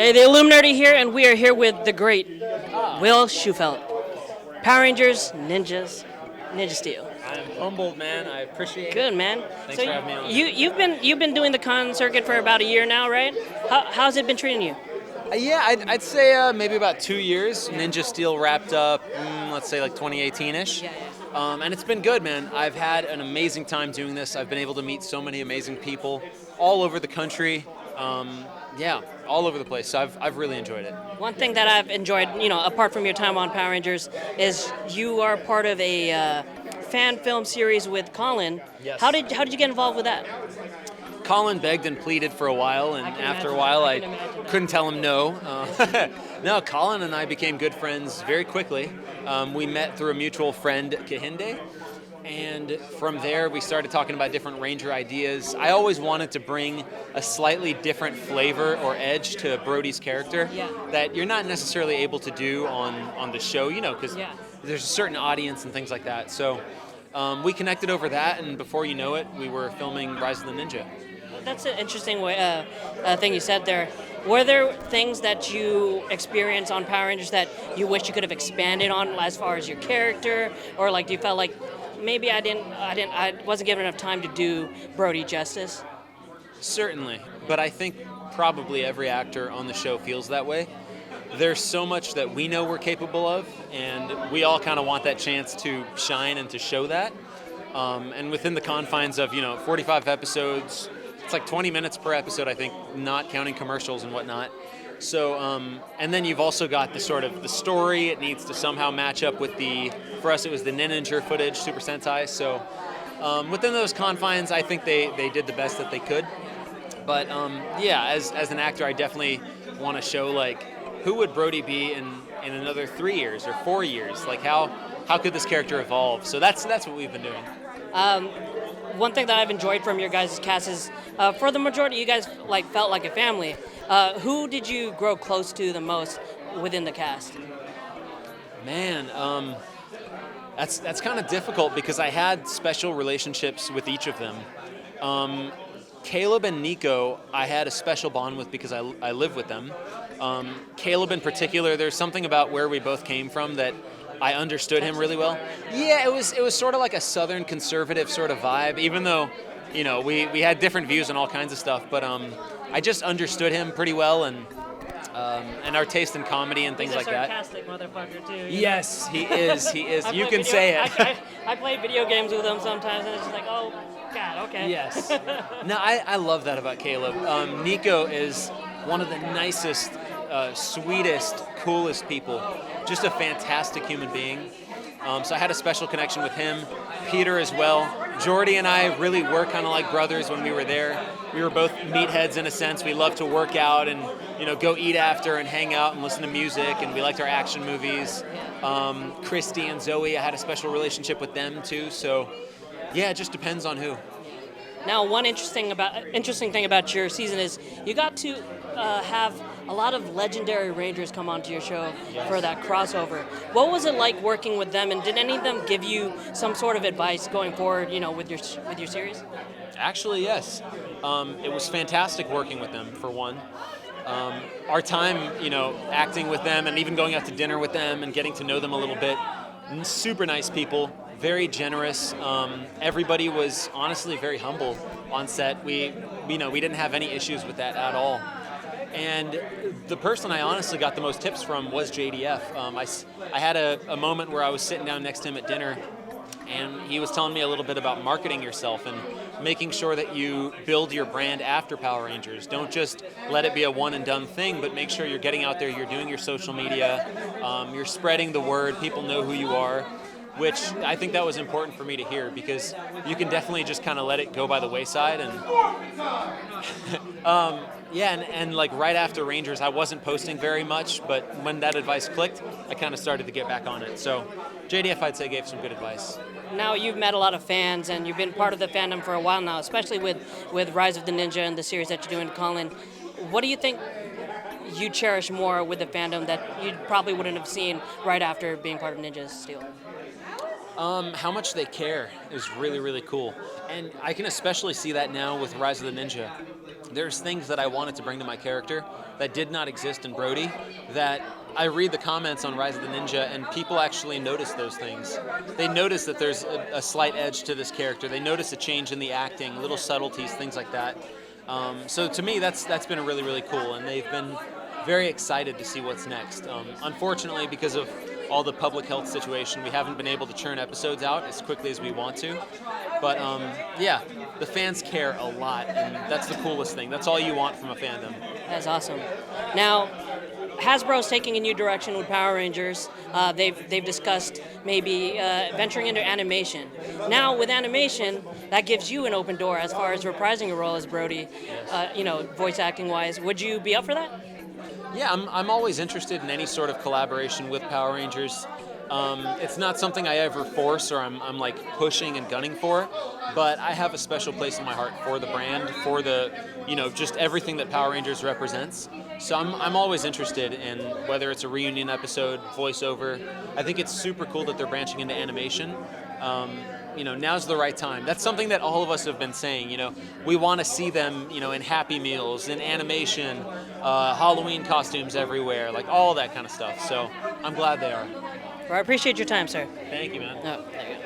Hey, the Illuminerdi here, and we are here with the great Will Shewfelt. Power Rangers, Ninjas, Ninja Steel. I'm humbled, man. I appreciate it. Good, man. Thanks for having me on. You've been doing the con circuit for about a year now, right? How's it been treating you? Yeah, I'd say maybe about 2 years. Ninja Steel wrapped up, let's say like 2018-ish. Yeah. And it's been good, man. I've had an amazing time doing this. I've been able to meet so many amazing people all over the country. Yeah, all over the place. So I've really enjoyed it. One thing that I've enjoyed, apart from your time on Power Rangers, is you are part of a fan film series with Colin. Yes. How did you get involved with that? Colin begged and pleaded for a while, and after a while I couldn't tell him no. No, Colin and I became good friends very quickly. We met through a mutual friend, Kahinde, and from there we started talking about different Ranger ideas. I always wanted to bring a slightly different flavor or edge to Brody's character that you're not necessarily able to do on the show, because there's a certain audience and things like that. So we connected over that, and before you know it, we were filming Rise of the Ninja. That's an interesting way, thing you said there. Were there things that you experienced on Power Rangers that you wish you could have expanded on as far as your character, or like you felt like maybe I wasn't given enough time to do Brody justice? Certainly, but I think probably every actor on the show feels that way. There's so much that we know we're capable of, and we all kind of want that chance to shine and to show that. And within the confines of 45 episodes. It's like 20 minutes per episode, I think, not counting commercials and whatnot. So, and then you've also got the sort of the story. It needs to somehow match up with for us, it was the Ninja footage, Super Sentai. So within those confines, I think they did the best that they could. But as an actor, I definitely want to show, like, who would Brody be in another 3 years or 4 years? Like, how could this character evolve? So that's what we've been doing. One thing that I've enjoyed from your guys' cast is, for the majority, you guys felt like a family. Who did you grow close to the most within the cast? Man, that's kind of difficult because I had special relationships with each of them. Caleb and Nico, I had a special bond with because I live with them. Caleb in particular, there's something about where we both came from that I understood him really well. Yeah, it was sort of like a Southern conservative sort of vibe, even though, we had different views on all kinds of stuff, but I just understood him pretty well, and our taste in comedy and things like that. He's a sarcastic motherfucker too. Yes, he is. You can say it. I play video games with him sometimes, and it's just like, oh, God, okay. Yes. No, I love that about Caleb. Nico is one of the nicest, sweetest, coolest people. Just a fantastic human being. So I had a special connection with him. Peter as well. Jordy and I really were kind of like brothers when we were there. We were both meatheads in a sense. We loved to work out and go eat after and hang out and listen to music, and we liked our action movies. Christy and Zoe, I had a special relationship with them too. So yeah, it just depends on who. Now, one interesting thing about your season is you got to have a lot of legendary Rangers come onto your show for that crossover. What was it like working with them, and did any of them give you some sort of advice going forward, with your series? Actually, yes. It was fantastic working with them, for one. Our time, acting with them and even going out to dinner with them and getting to know them a little bit. Super nice people. Very generous. Everybody was honestly very humble on set. We didn't have any issues with that at all. And the person I honestly got the most tips from was JDF. I had a moment where I was sitting down next to him at dinner, and he was telling me a little bit about marketing yourself and making sure that you build your brand after Power Rangers. Don't just let it be a one and done thing, but make sure you're getting out there, you're doing your social media, you're spreading the word, people know who you are. Which I think that was important for me to hear, because you can definitely just kind of let it go by the wayside. And and like right after Rangers, I wasn't posting very much, but when that advice clicked, I kind of started to get back on it. So JDF, I'd say, gave some good advice. Now you've met a lot of fans, and you've been part of the fandom for a while now, especially with Rise of the Ninja and the series that you're doing, Colin. What do you think you cherish more with the fandom that you probably wouldn't have seen right after being part of Ninja Steel? How much they care is really, really cool. And I can especially see that now with Rise of the Ninja. There's things that I wanted to bring to my character that did not exist in Brody, that I read the comments on Rise of the Ninja and people actually notice those things. They notice that there's a slight edge to this character. They notice a change in the acting, little subtleties, things like that. So to me, that's been really, really cool, and they've been very excited to see what's next. Unfortunately, because of all the public health situation, we haven't been able to churn episodes out as quickly as we want to. But yeah, the fans care a lot, and that's the coolest thing. That's all you want from a fandom. That's awesome. Now, Hasbro's taking a new direction with Power Rangers. They've discussed maybe venturing into animation. Now, with animation, that gives you an open door as far as reprising your role as Brody, voice acting wise. Would you be up for that? Yeah, I'm always interested in any sort of collaboration with Power Rangers. It's not something I ever force or I'm like pushing and gunning for, but I have a special place in my heart for the brand, for the, just everything that Power Rangers represents. So I'm always interested in whether it's a reunion episode, voiceover. I think it's super cool that they're branching into animation. Now's the right time. That's something that all of us have been saying. We want to see them, in Happy Meals, in animation, Halloween costumes everywhere, like all that kind of stuff. So I'm glad they are. Well, I appreciate your time, sir. Thank you, man. No, thank you.